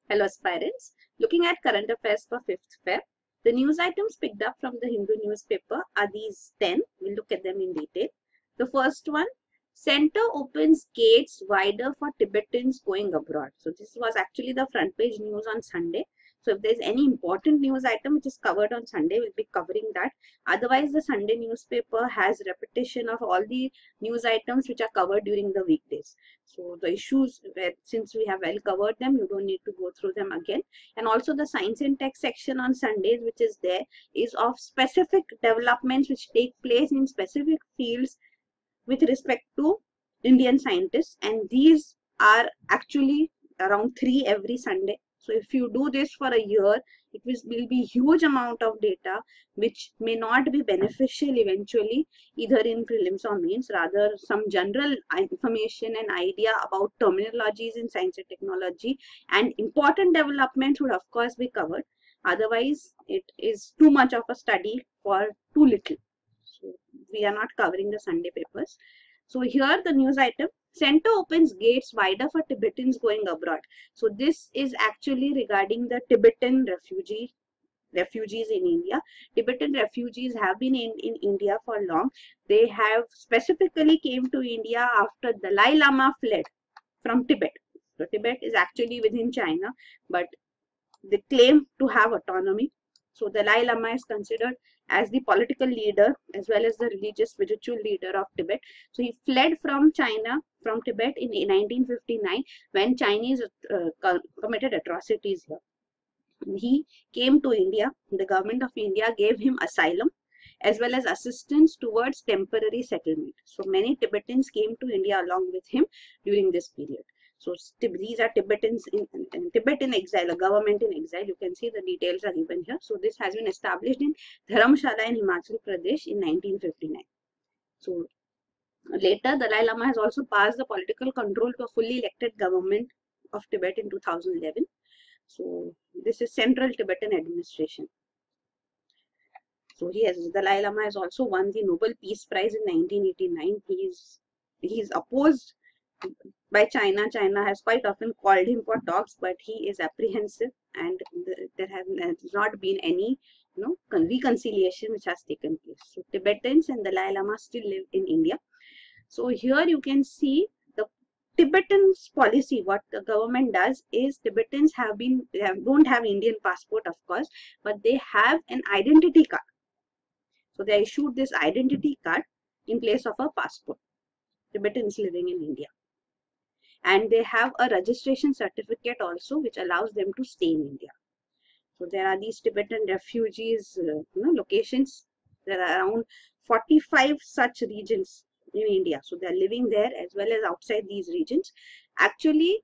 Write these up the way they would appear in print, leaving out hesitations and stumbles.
Hello aspirants, looking at current affairs for 5th Feb. The news items picked up from the Hindu newspaper are these 10. We'll look at them in detail. The first one, Center opens gates wider for Tibetans going abroad. So this was actually the front page news on Sunday. So if there's any important news item which is covered on Sunday, we'll be covering that. Otherwise, the Sunday newspaper has repetition of all the news items which are covered during the weekdays. So the issues, since we have well covered them, you don't need to go through them again. And also the science and tech section on Sundays, which is there, is of specific developments which take place in specific fields with respect to Indian scientists. And these are actually around 3 every Sunday. So if you do this for a year, it will be huge amount of data which may not be beneficial eventually either in prelims or mains. Rather, some general information and idea about terminologies in science and technology and important developments would of course be covered. Otherwise, it is too much of a study for too little. So we are not covering the Sunday papers. So here the news item, Center opens gates wider for Tibetans going abroad. So this is actually regarding the Tibetan refugees in India. Tibetan refugees have been in India for long. They have specifically came to India after Dalai Lama fled from Tibet. So Tibet is actually within China, but they claim to have autonomy. So Dalai Lama is considered as the political leader as well as the religious spiritual leader of Tibet. So he fled from China, from Tibet in 1959 when Chinese committed atrocities here. He came to India. The government of India gave him asylum as well as assistance towards temporary settlement. So many Tibetans came to India along with him during this period. So these are Tibetans in Tibet in exile, a government in exile. You can see the details are given here. So this has been established in Dharamshala in Himachal Pradesh in 1959. So later, Dalai Lama has also passed the political control to a fully elected government of Tibet in 2011. So this is Central Tibetan Administration. So Dalai Lama has also won the Nobel Peace Prize in 1989. He is opposed by China. China has quite often called him for talks, but he is apprehensive, and there has not been any reconciliation which has taken place. So Tibetans and Dalai Lama still live in India. So here you can see the Tibetans policy. What the government does is Tibetans don't have Indian passport, of course, but they have an identity card. So they issued this identity card in place of a passport. Tibetans living in India. And they have a registration certificate also which allows them to stay in India. So there are these Tibetan refugees locations. There are around 45 such regions in India. So they are living there as well as outside these regions. Actually,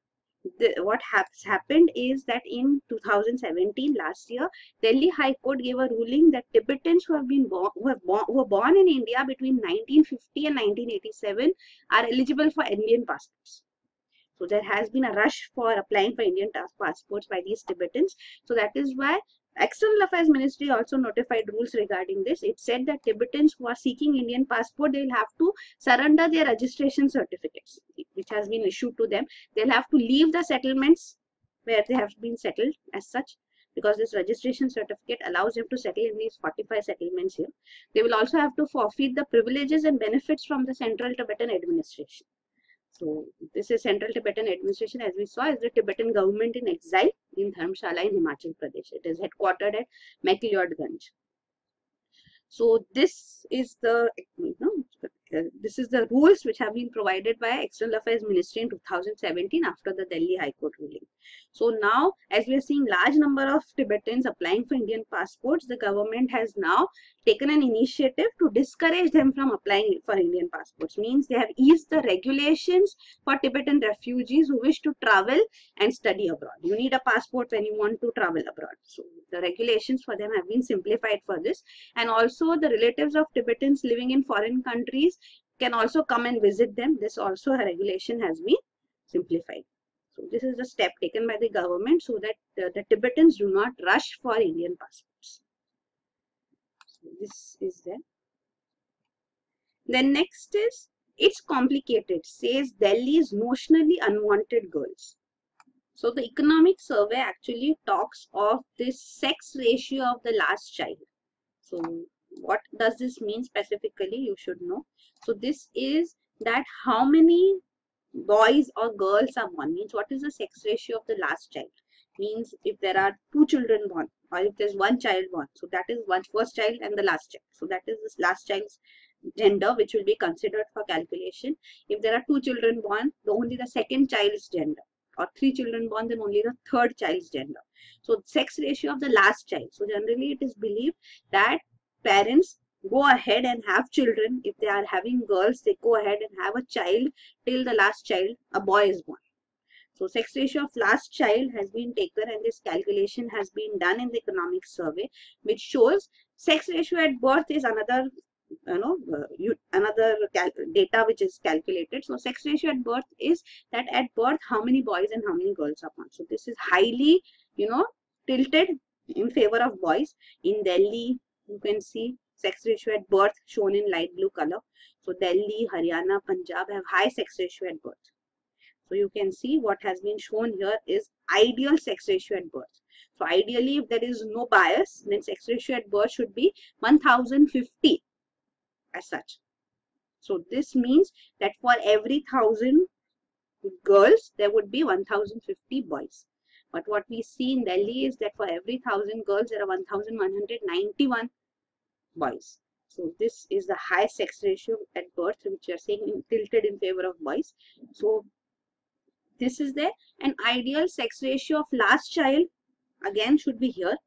what has happened is that in 2017, last year, Delhi High Court gave a ruling that Tibetans who were born in India between 1950 and 1987 are eligible for Indian passports. So there has been a rush for applying for Indian passports by these Tibetans. So that is why External Affairs Ministry also notified rules regarding this. It said that Tibetans who are seeking Indian passport, they will have to surrender their registration certificates, which has been issued to them. They'll have to leave the settlements where they have been settled as such, because this registration certificate allows them to settle in these 45 settlements here. They will also have to forfeit the privileges and benefits from the Central Tibetan Administration. So this is Central Tibetan Administration, as we saw, is the Tibetan government in exile in Dharamshala in Himachal Pradesh. It is headquartered at McLeodganj. So this is the rules which have been provided by External Affairs Ministry in 2017 after the Delhi High Court ruling. So now, as we are seeing large number of Tibetans applying for Indian passports, the government has now taken an initiative to discourage them from applying for Indian passports. Means they have eased the regulations for Tibetan refugees who wish to travel and study abroad. You need a passport when you want to travel abroad. So the regulations for them have been simplified for this, and also the relatives of Tibetans living in foreign countries can also come and visit them. This also a regulation has been simplified. So this is the step taken by the government so that the Tibetans do not rush for Indian passports. So this is there. Then next is, it's complicated, says Delhi's notionally unwanted girls. So the economic survey actually talks of this sex ratio of the last child. So what does this mean specifically? You should know. So this is that how many boys or girls are born, means what is the sex ratio of the last child, means if there are two children born or if there's one child born, so that is one first child and the last child, so that is this last child's gender which will be considered for calculation. If there are two children born, only the second child's gender, or three children born, then only the third child's gender. So sex ratio of the last child. So generally it is believed that parents go ahead and have children. If they are having girls, they go ahead and have a child till the last child, a boy, is born. So sex ratio of last child has been taken, and this calculation has been done in the economic survey, which shows sex ratio at birth is another data which is calculated. So sex ratio at birth is that at birth how many boys and how many girls are born. So this is highly tilted in favor of boys. In Delhi, you can see sex ratio at birth shown in light blue color. So Delhi, Haryana, Punjab have high sex ratio at birth. So you can see what has been shown here is ideal sex ratio at birth. So ideally, if there is no bias, then sex ratio at birth should be 1050 as such. So this means that for every 1000 girls, there would be 1050 boys. But what we see in Delhi is that for every 1000 girls, there are 1191 boys. So this is the high sex ratio at birth, which are saying tilted in favor of boys. So this is there. An ideal sex ratio of last child again should be here,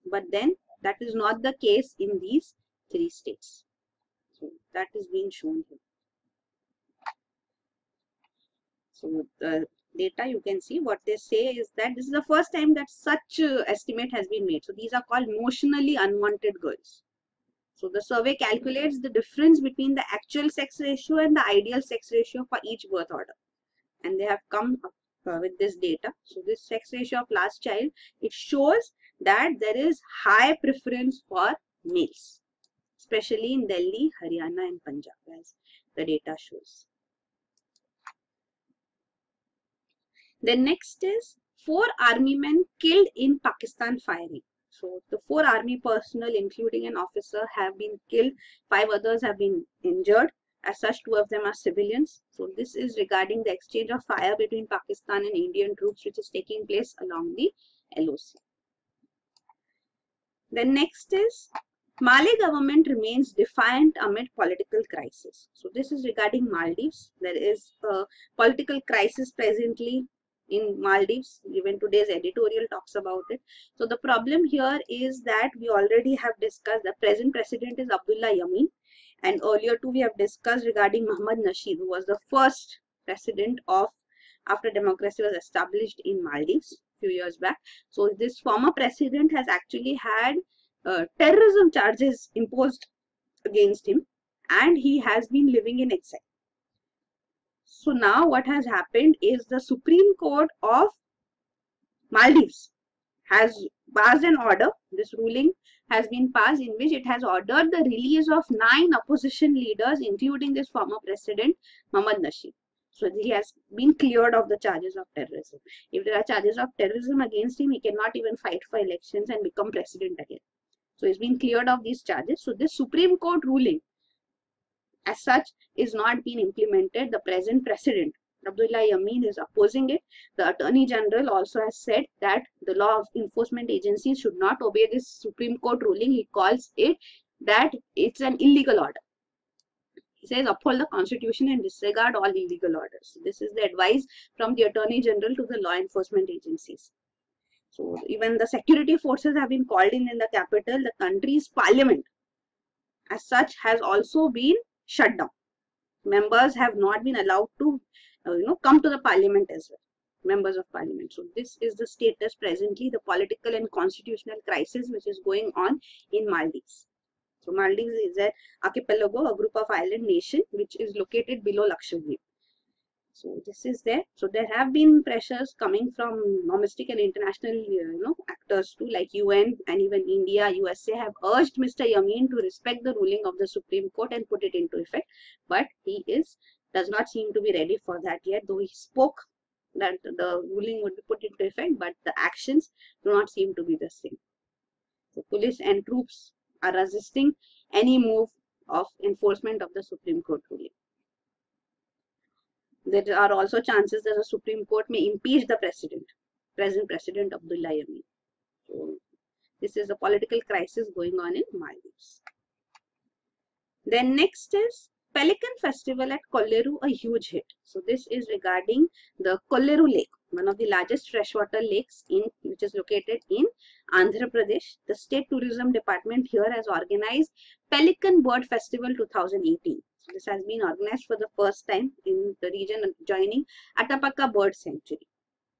but then that is not the case in these three states. So that is being shown here. So the data, you can see what they say is that this is the first time that such estimate has been made. So these are called notionally unwanted girls. So the survey calculates the difference between the actual sex ratio and the ideal sex ratio for each birth order, and they have come up with this data. So this sex ratio of last child, it shows that there is high preference for males, especially in Delhi, Haryana and Punjab, as the data shows. The next is 4 army men killed in Pakistan firing. So the 4 army personnel, including an officer, have been killed. 5 others have been injured. As such, 2 of them are civilians. So this is regarding the exchange of fire between Pakistan and Indian troops, which is taking place along the LOC. The next is Mali government remains defiant amid political crisis. So this is regarding Maldives. There is a political crisis presently in Maldives. Even today's editorial talks about it. So the problem here is that we already have discussed the present president is Abdullah Yameen. And earlier too, we have discussed regarding Mohammad Nasheed, who was the first president of after democracy was established in Maldives a few years back. So this former president has actually had terrorism charges imposed against him, and he has been living in exile. So now what has happened is the Supreme Court of Maldives has passed an order. This ruling has been passed in which it has ordered the release of 9 opposition leaders, including this former president, Mohammad Nasheed. So he has been cleared of the charges of terrorism. If there are charges of terrorism against him, he cannot even fight for elections and become president again. So he's been cleared of these charges. So this Supreme Court ruling as such is not being implemented. The present president, Abdullah Yameen, is opposing it. The Attorney General also has said that the law enforcement agencies should not obey this Supreme Court ruling. He calls it that it's an illegal order. He says uphold the constitution and disregard all illegal orders. This is the advice from the Attorney General to the law enforcement agencies. So even the security forces have been called in the capital. The country's parliament as such has also been shut down. Members have not been allowed to come to the parliament as well, members of parliament. So this is the status presently, the political and constitutional crisis which is going on in Maldives. So Maldives is an archipelago, a group of island nation which is located below Lakshadweep. So this is there. So there have been pressures coming from domestic and international actors too, like UN and even India, USA have urged Mr. Yameen to respect the ruling of the Supreme Court and put it into effect. But he does not seem to be ready for that yet, though he spoke that the ruling would be put into effect, but the actions do not seem to be the same. So police and troops are resisting any move of enforcement of the Supreme Court ruling. There are also chances that the Supreme Court may impeach the present President Abdullah Yameen. So this is a political crisis going on in Maldives. Then next is Pelican Festival at Kolleru, a huge hit. So this is regarding the Kolleru Lake, one of the largest freshwater lakes which is located in Andhra Pradesh. The State Tourism Department here has organized Pelican Bird Festival 2018. So this has been organized for the first time in the region adjoining Atapaka Bird Sanctuary,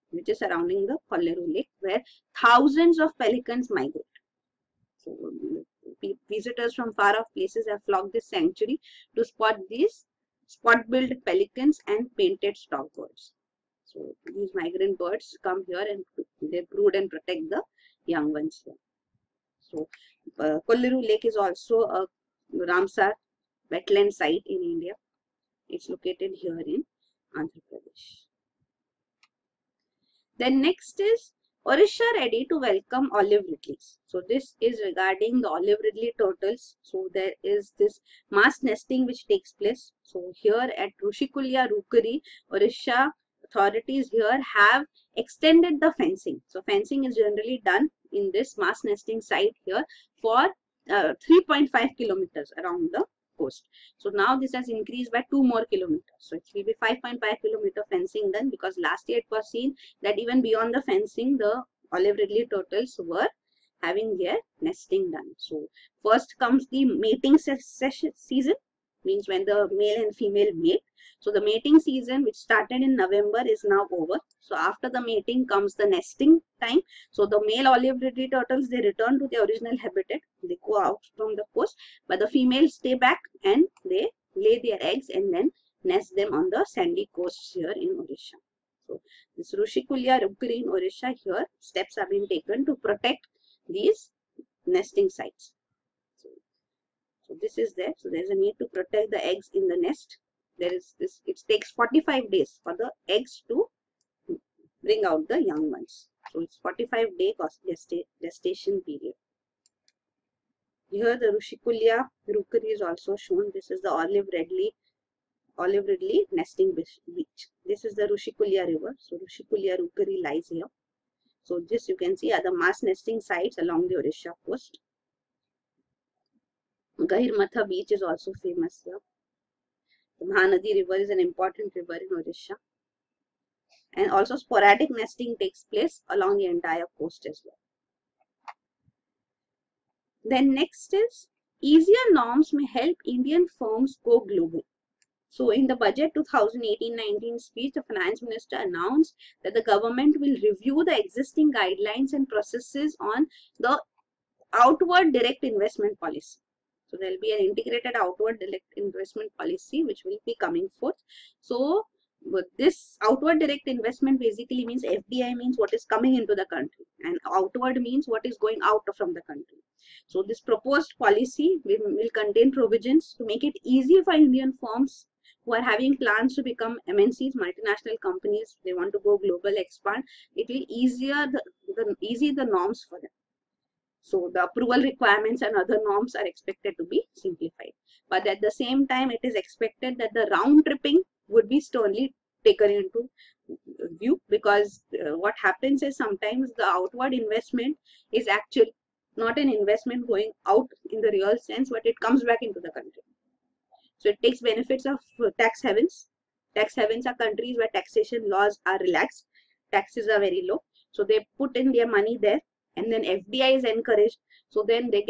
which is surrounding the Kolleru Lake, where thousands of pelicans migrate. So visitors from far off places have flocked this sanctuary to spot these spot-billed pelicans and painted stork birds. So these migrant birds come here and they brood and protect the young ones here. So Kolleru Lake is also a Ramsar wetland site in India. It's located here in Andhra Pradesh. Then next is Odisha ready to welcome olive ridleys. So this is regarding the olive ridley turtles. So there is this mass nesting which takes place. So here at Rushikulya Rukuri, Odisha authorities here have extended the fencing. So fencing is generally done in this mass nesting site here for 3.5 kilometers around the coast. So now this has increased by 2 more kilometers. So it will be 5.5 kilometer fencing done, because last year it was seen that even beyond the fencing, the olive ridley turtles were having their nesting done. So first comes the mating season, means when the male and female mate. So the mating season, which started in November, is now over. So after the mating comes the nesting time. So the male olive ridley turtles, they return to their original habitat. They go out from the coast, but the females stay back and they lay their eggs and then nest them on the sandy coast here in Odisha. So this Rushikulya Rukuri in Odisha, here steps have been taken to protect these nesting sites. So this is there. So there is a need to protect the eggs in the nest. There is this. It takes 45 days for the eggs to bring out the young ones. So it's 45-day gestation period. Here the Rushikulya Rukuri is also shown. This is the olive ridley nesting beach. This is the Rushikulya river. So Rushikulya Rukuri lies here. So this you can see are the mass nesting sites along the Odisha coast. Gahirmatha beach is also famous here. The Mahanadi river is an important river in Odisha. And also sporadic nesting takes place along the entire coast as well. Then next is easier norms may help Indian firms go global. So in the budget 2018-19 speech, the finance minister announced that the government will review the existing guidelines and processes on the outward direct investment policy. So there will be an integrated outward direct investment policy which will be coming forth. So this outward direct investment basically means FDI means what is coming into the country, and outward means what is going out from the country. So this proposed policy will contain provisions to make it easy for Indian firms who are having plans to become MNCs, multinational companies. They want to go global, expand. It will ease the norms for them. So the approval requirements and other norms are expected to be simplified. But at the same time, it is expected that the round tripping would be sternly taken into view, because what happens is sometimes the outward investment is actually not an investment going out in the real sense, but it comes back into the country. So it takes benefits of tax havens. Tax havens are countries where taxation laws are relaxed. Taxes are very low. So they put in their money there, and then FDI is encouraged. So then they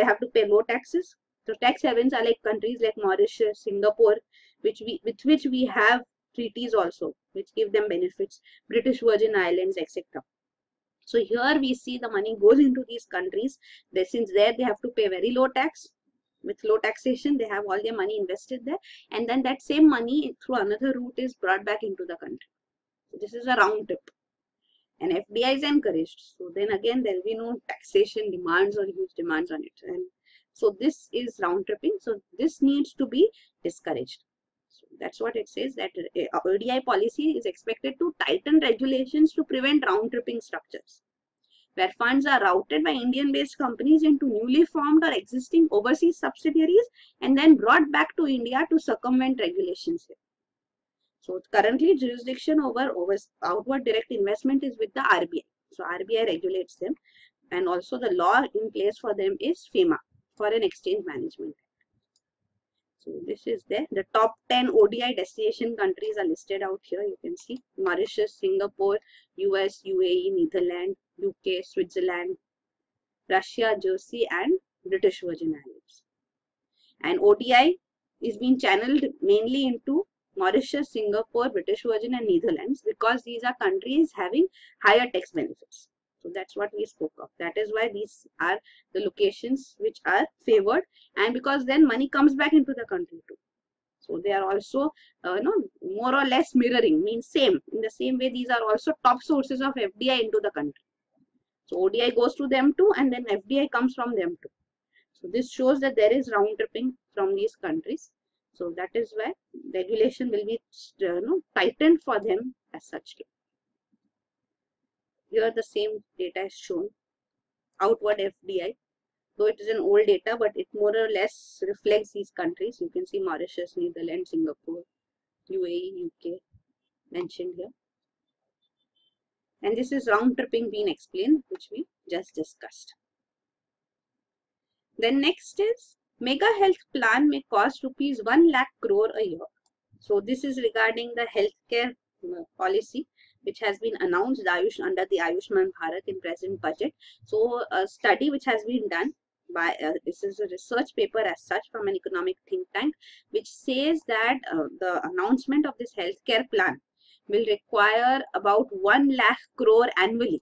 have to pay low taxes. So tax havens are like countries like Mauritius, Singapore, with which we have treaties also, which give them benefits. British Virgin Islands, etc. So here we see the money goes into these countries. Since there they have to pay very low tax. With low taxation, they have all their money invested there, and then that same money through another route is brought back into the country. So this is a round trip. And FDI is encouraged. So then again, there will be no taxation demands or huge demands on it. And so this is round tripping. So this needs to be discouraged. So that's what it says, that ODI policy is expected to tighten regulations to prevent round-tripping structures, where funds are routed by Indian-based companies into newly formed or existing overseas subsidiaries and then brought back to India to circumvent regulations here. So currently jurisdiction over outward direct investment is with the RBI. So RBI regulates them, and also the law in place for them is FEMA, Foreign Exchange Management. So this is there. The top 10 ODI destination countries are listed out here. You can see Mauritius, Singapore, US, UAE, Netherlands, UK, Switzerland, Russia, Jersey, and British Virgin Islands. And ODI is being channeled mainly into Mauritius, Singapore, British Virgin, and Netherlands, because these are countries having higher tax benefits. So that's what we spoke of. That is why these are the locations which are favored, and because then money comes back into the country too. So they are also more or less mirroring, means same. In the same way, these are also top sources of FDI into the country. So ODI goes to them too, and then FDI comes from them too. So this shows that there is round tripping from these countries. So that is why regulation will be tightened for them as such too. Here the same data is shown. Outward FDI, though it is an old data, but it more or less reflects these countries. You can see Mauritius, Netherlands, Singapore, UAE, UK mentioned here. And this is round tripping being explained, which we just discussed. Then next is mega health plan may cost rupees 1 lakh crore a year. So this is regarding the healthcare policy which has been announced under the Ayushman Bharat in present budget. So a study which has been done by, this is a research paper as such from an economic think tank, which says that the announcement of this healthcare plan will require about 1 lakh crore annually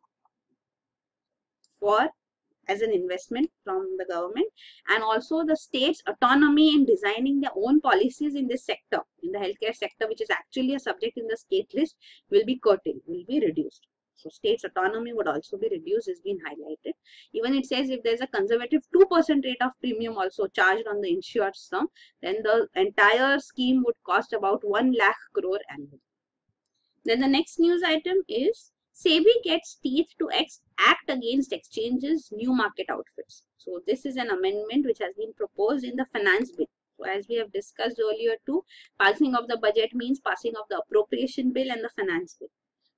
as an investment from the government, and also the state's autonomy in designing their own policies in this sector, in the healthcare sector, which is actually a subject in the state list, will be curtailed, will be reduced. So state's autonomy would also be reduced, is being highlighted. Even it says if there's a conservative 2% rate of premium also charged on the insured sum, then the entire scheme would cost about 1 lakh crore annually. Then the next news item is Sebi gets teeth to act against exchanges' new market outfits. So this is an amendment which has been proposed in the finance bill. So as we have discussed earlier too, passing of the budget means passing of the appropriation bill and the finance bill.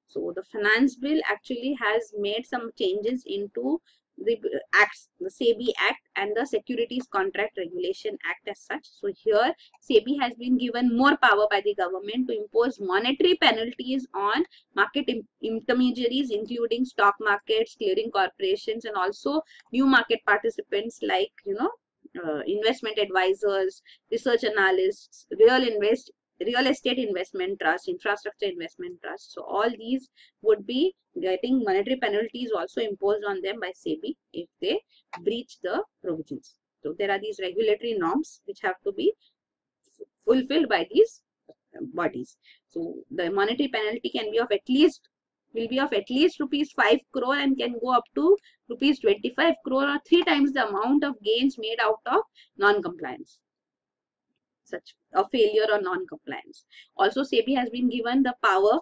So the finance bill actually has made some changes into the acts, the Sebi Act and the Securities Contract Regulation Act as such. So here Sebi has been given more power by the government to impose monetary penalties on market intermediaries, including stock markets, clearing corporations, and also new market participants like investment advisors, research analysts, real estate investment trust, infrastructure investment trust. So all these would be getting monetary penalties also imposed on them by Sebi if they breach the provisions. So there are these regulatory norms which have to be fulfilled by these bodies. So the monetary penalty can be of at least rupees 5 crore and can go up to rupees 25 crore, or 3 times the amount of gains made out of non-compliance, such a failure or non-compliance. Also, Sebi has been given the power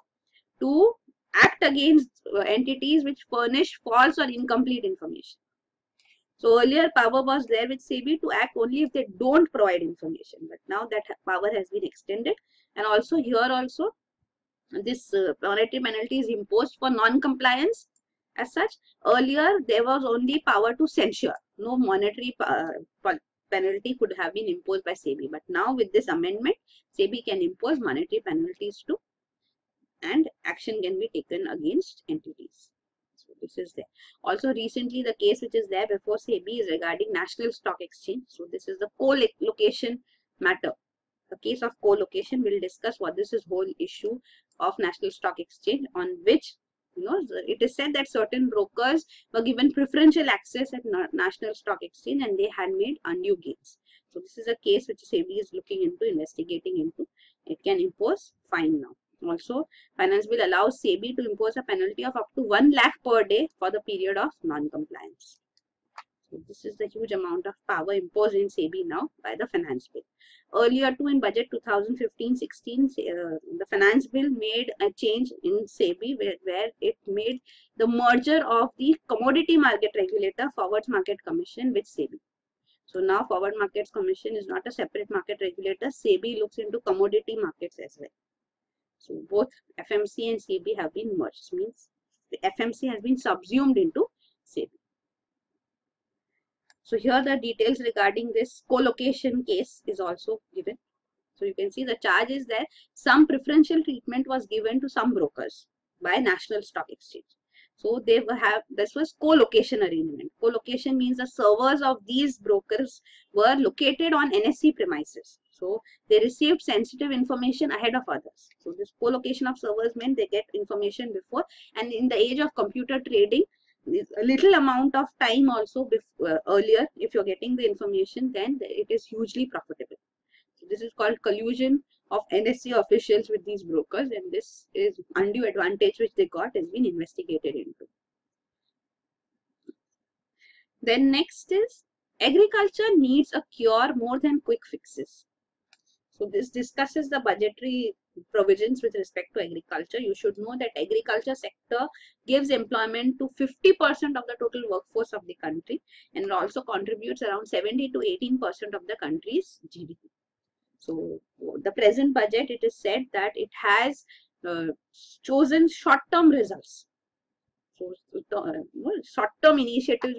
to act against entities which furnish false or incomplete information. So earlier power was there with Sebi to act only if they don't provide information, but now that power has been extended, and also here also this monetary penalty is imposed for non-compliance as such. Earlier there was only power to censure, no monetary penalty could have been imposed by Sebi, but now with this amendment Sebi can impose monetary penalties too, and action can be taken against entities. So this is there. Also recently the case which is there before Sebi is regarding National Stock Exchange. So this is the co-location matter. The case of co-location, will discuss what this is whole issue of National Stock Exchange, on which it is said that certain brokers were given preferential access at National Stock Exchange and they had made undue gains. So this is a case which Sebi is looking into, investigating into. It can impose fine now. Also, finance bill allows Sebi to impose a penalty of up to 1 lakh per day for the period of non-compliance. So this is the huge amount of power imposed in Sebi now by the finance bill. Earlier too, in budget 2015-16, the finance bill made a change in Sebi where it made the merger of the commodity market regulator, Forward Market Commission, with Sebi. So now Forward Markets Commission is not a separate market regulator. Sebi looks into commodity markets as well. So both FMC and Sebi have been merged. Means the FMC has been subsumed into Sebi. So here the details regarding this co-location case is also given. So you can see the charge is that some preferential treatment was given to some brokers by National Stock Exchange. So they have, this was co-location arrangement. Co-location means the servers of these brokers were located on NSE premises. So they received sensitive information ahead of others. So this co-location of servers meant they get information before, and in the age of computer trading, a little amount of time also earlier, if you're getting the information, then it is hugely profitable. So this is called collusion of NSE officials with these brokers, and this is undue advantage which they got has been investigated into. Then next is agriculture needs a cure more than quick fixes. So this discusses the budgetary provisions with respect to agriculture. You should know that agriculture sector gives employment to 50% of the total workforce of the country, and it also contributes around 70 to 18% of the country's GDP. So the present budget, it is said that it has chosen short-term results. So short-term initiatives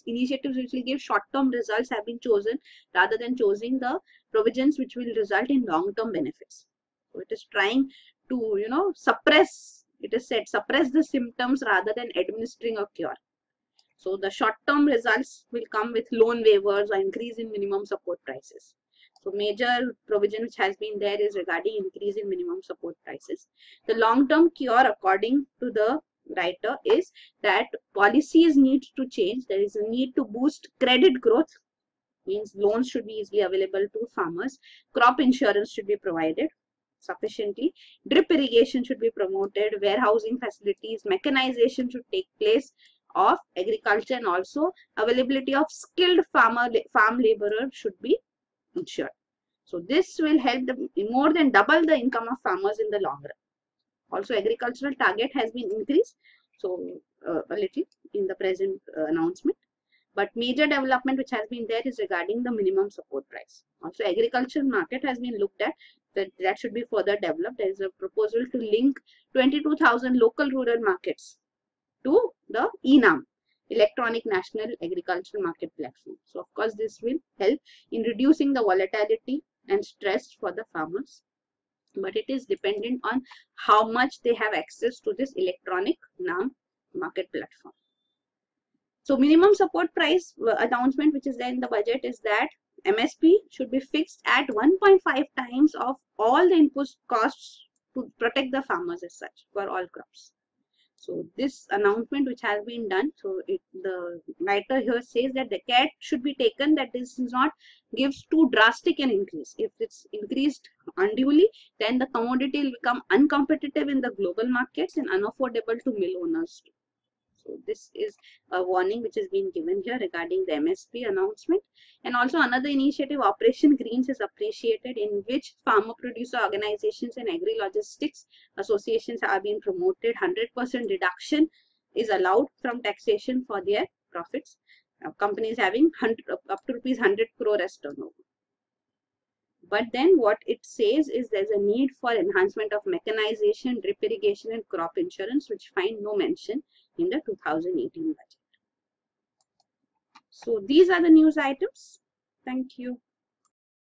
which will give short-term results have been chosen rather than choosing the provisions which will result in long-term benefits. So it is trying to, suppress, it is said, suppress the symptoms rather than administering a cure. So the short-term results will come with loan waivers or increase in minimum support prices. So major provision which has been there is regarding increase in minimum support prices. The long-term cure, according to the writer, is that policies need to change. There is a need to boost credit growth, means loans should be easily available to farmers. Crop insurance should be provided sufficiently. Drip irrigation should be promoted. Warehousing facilities, mechanization should take place of agriculture, and also availability of skilled farm laborers should be ensured. So this will help them more than double the income of farmers in the long run. Also, agricultural target has been increased, so a little in the present announcement. But major development which has been there is regarding the minimum support price. Also, agricultural market has been looked at, that should be further developed. There is a proposal to link 22,000 local rural markets to the ENAM, Electronic National Agricultural Market Platform. So of course this will help in reducing the volatility and stress for the farmers, but it is dependent on how much they have access to this electronic NAM market platform. So minimum support price announcement which is there in the budget is that MSP should be fixed at 1.5 times of all the input costs to protect the farmers as such for all crops. So this announcement which has been done, so the writer here says that the care should be taken that this is not gives too drastic an increase. If it's increased unduly, then the commodity will become uncompetitive in the global markets and unaffordable to mill owners too. So this is a warning which has been given here regarding the MSP announcement. And also another initiative, Operation Greens, is appreciated, in which farmer producer organizations and agri-logistics associations are being promoted. 100% reduction is allowed from taxation for their profits. Companies having up to rupees 100 crore as turnover. But then what it says is there's a need for enhancement of mechanization, drip irrigation and crop insurance, which find no mention in the 2018 budget. So these are the news items. Thank you.